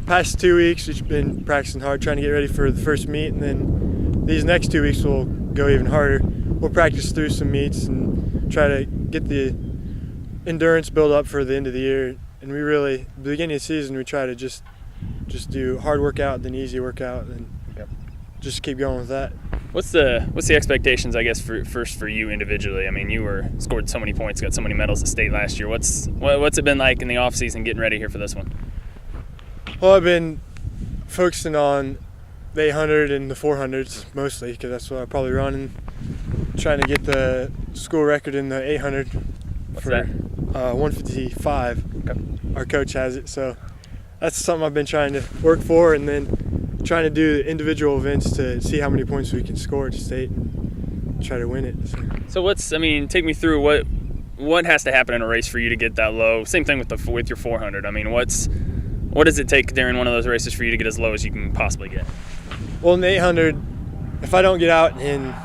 past 2 weeks we've been practicing hard, trying to get ready for the first meet, and then these next 2 weeks we'll go even harder. We'll practice through some meets and try to get the endurance build up for the end of the year. And we really, at the beginning of the season, we try to just do hard workout, then easy workout, and just keep going with that. What's the expectations, I guess, for you individually? I mean, you scored so many points, got so many medals at state last year. What's it been like in the off season getting ready here for this one? Well, I've been focusing on the 800 and the 400s mostly, because that's what I probably run, and trying to get the school record in the 800. What's that? 155. Okay. Our coach has it, so that's something I've been trying to work for, and then trying to do individual events to see how many points we can score at state and try to win it. So take me through what has to happen in a race for you to get that low? Same thing with your 400. I mean, what does it take during one of those races for you to get as low as you can possibly get? Well, in the 800, if I don't get out in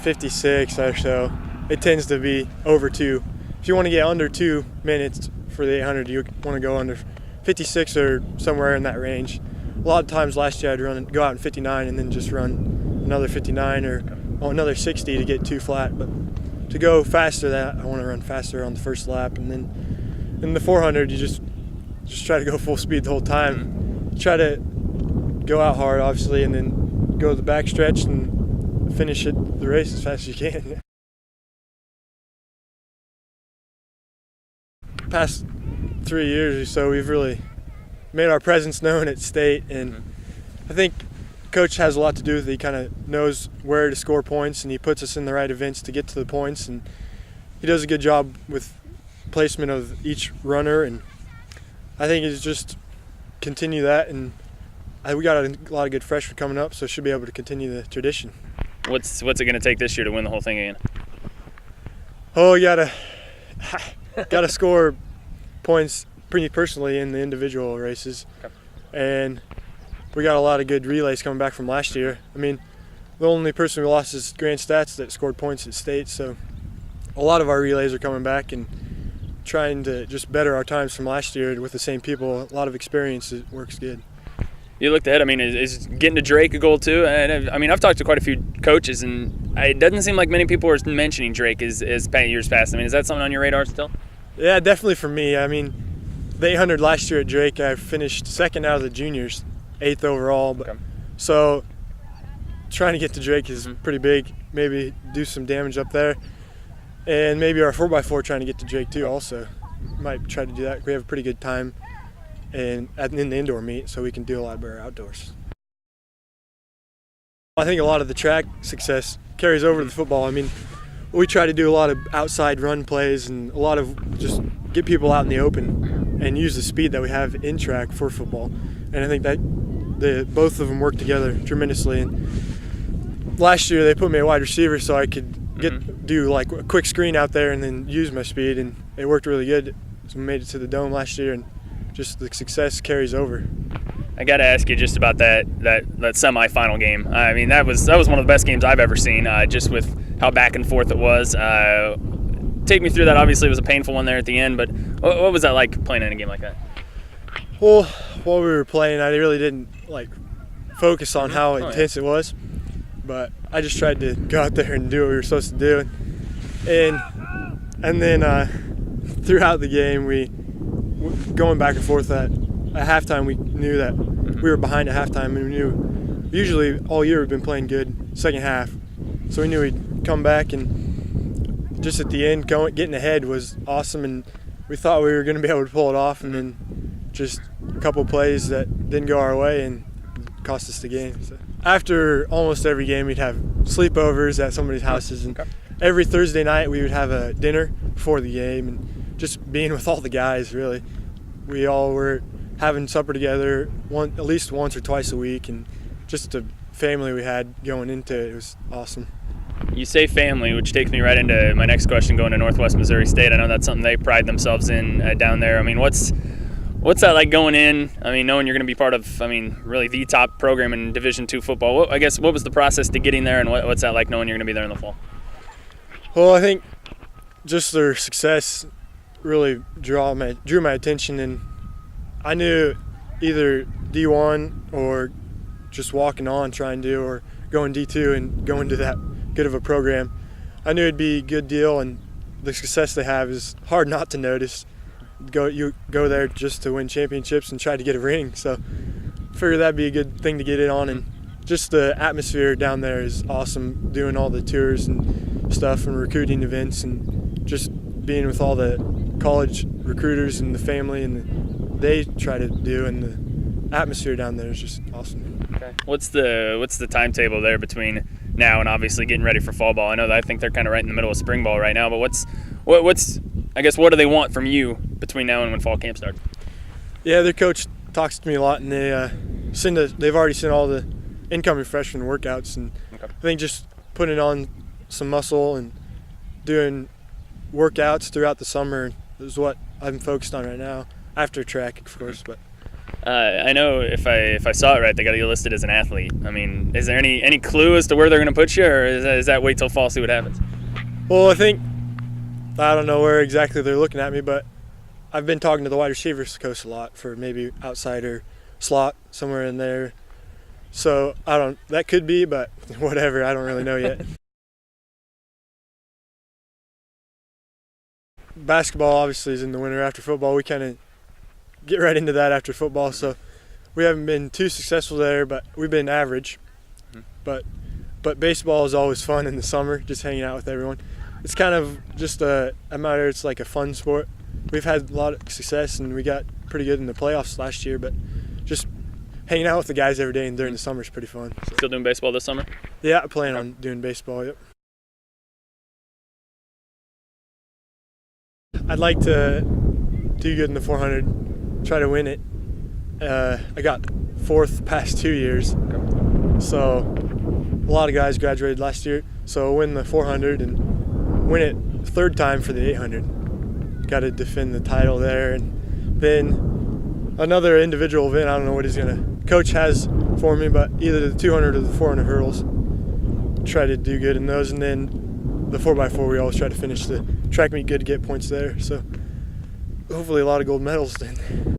56 or so, it tends to be over 2. If you want to get under 2 minutes for the 800, you want to go under 56 or somewhere in that range. A lot of times last year I'd go out in 59 and then just run another 59 or another 60 to get 2 flat. But to go faster, I want to run faster on the first lap. And then in the 400, you just try to go full speed the whole time. Try to go out hard, obviously, and then go to the back stretch and finish the race as fast as you can. Past 3 years or so, we've really made our presence known at state, and I think coach has a lot to do with it. He kind of knows where to score points, and he puts us in the right events to get to the points, and he does a good job with placement of each runner, and I think it's just continue that, and we got a lot of good freshmen coming up, so should be able to continue the tradition. What's it going to take this year to win the whole thing again? Oh, you gotta score points pretty personally in the individual races. Okay. And we got a lot of good relays coming back from last year. I mean, the only person we lost is Grand Stats that scored points at state, so a lot of our relays are coming back and trying to just better our times from last year with the same people. A lot of experience, it works good. You looked ahead. I mean, is getting to Drake a goal too? And I mean, I've talked to quite a few coaches, and it doesn't seem like many people are mentioning Drake as years past. I mean, is that something on your radar still? Yeah, definitely for me. I mean, the 800 last year at Drake, I finished second out of the juniors, 8th overall. But okay. So trying to get to Drake is pretty big. Maybe do some damage up there. And maybe our 4x4 trying to get to Drake too also. Might try to do that. We have a pretty good time in the indoor meet, so we can do a lot better outdoors. I think a lot of the track success carries over to the football. I mean, we try to do a lot of outside run plays and a lot of just get people out in the open and use the speed that we have in track for football. And I think that both of them work together tremendously. And last year they put me at wide receiver so I could do like a quick screen out there and then use my speed, and it worked really good. So we made it to the dome last year, and just the success carries over. I got to ask you just about that semifinal game. I mean, that was one of the best games I've ever seen, just with how back and forth it was. Take me through that. Obviously, it was a painful one there at the end, but what was that like playing in a game like that? Well, while we were playing, I really didn't focus on how intense it was, but I just tried to go out there and do what we were supposed to do. And then throughout the game, we going back and forth at halftime, we knew that we were behind at halftime, and we knew usually all year we've been playing good second half, so we knew we'd come back, and just at the end getting ahead was awesome, and we thought we were going to be able to pull it off, and then just a couple of plays that didn't go our way and cost us the game. So after almost every game, we'd have sleepovers at somebody's houses, and every Thursday night we would have a dinner before the game, and just being with all the guys, really. We all were having supper together at least once or twice a week, and just the family we had going into it was awesome. You say family, which takes me right into my next question, going to Northwest Missouri State. I know that's something they pride themselves in down there. I mean, what's that like going in? I mean, knowing you're going to be part of, really the top program in Division II football. What was the process to getting there, and what's that like knowing you're going to be there in the fall? Well, I think just their success really drew my attention, and I knew either D1 or just walking on trying to, or going D2 and going to that good of a program, I knew it'd be a good deal, and the success they have is hard not to notice. You go there just to win championships and try to get a ring, so I figured that'd be a good thing to get in on. And just the atmosphere down there is awesome, doing all the tours and stuff and recruiting events and just being with all the college recruiters and the family and they try to do, and the atmosphere down there is just awesome. Okay. What's the timetable there between now and obviously getting ready for fall ball? I think they're kind of right in the middle of spring ball right now, but what's I guess what do they want from you between now and when fall camp starts? Yeah, their coach talks to me a lot, and they've already sent all the incoming freshman workouts, and okay. I think just putting on some muscle and doing workouts throughout the summer is what I'm focused on right now, after track, of course. But I know if I saw it right, they got you listed as an athlete. I mean, is there any clue as to where they're going to put you, or is that wait till fall, see what happens? Well, I don't know where exactly they're looking at me, but I've been talking to the wide receivers coach a lot for maybe outside or slot, somewhere in there. So that could be, but whatever, I don't really know yet. Basketball obviously is in the winter after football. We kind of get right into that after football, so we haven't been too successful there, but we've been average. But baseball is always fun in the summer, just hanging out with everyone. It's kind of just Mount Ayr, it's like a fun sport. We've had a lot of success, and we got pretty good in the playoffs last year, but just hanging out with the guys every day and during the summer is pretty fun. So. Still doing baseball this summer? Yeah, I plan on doing baseball, yep. I'd like to do good in the 400, try to win it. I got fourth past 2 years, so a lot of guys graduated last year, so win the 400 and win it third time for the 800. Got to defend the title there, and then another individual event. I don't know what coach has for me, but either the 200 or the 400 hurdles. Try to do good in those, and then the 4x4 we always try to finish the track meet good to get points there. So hopefully a lot of gold medals then.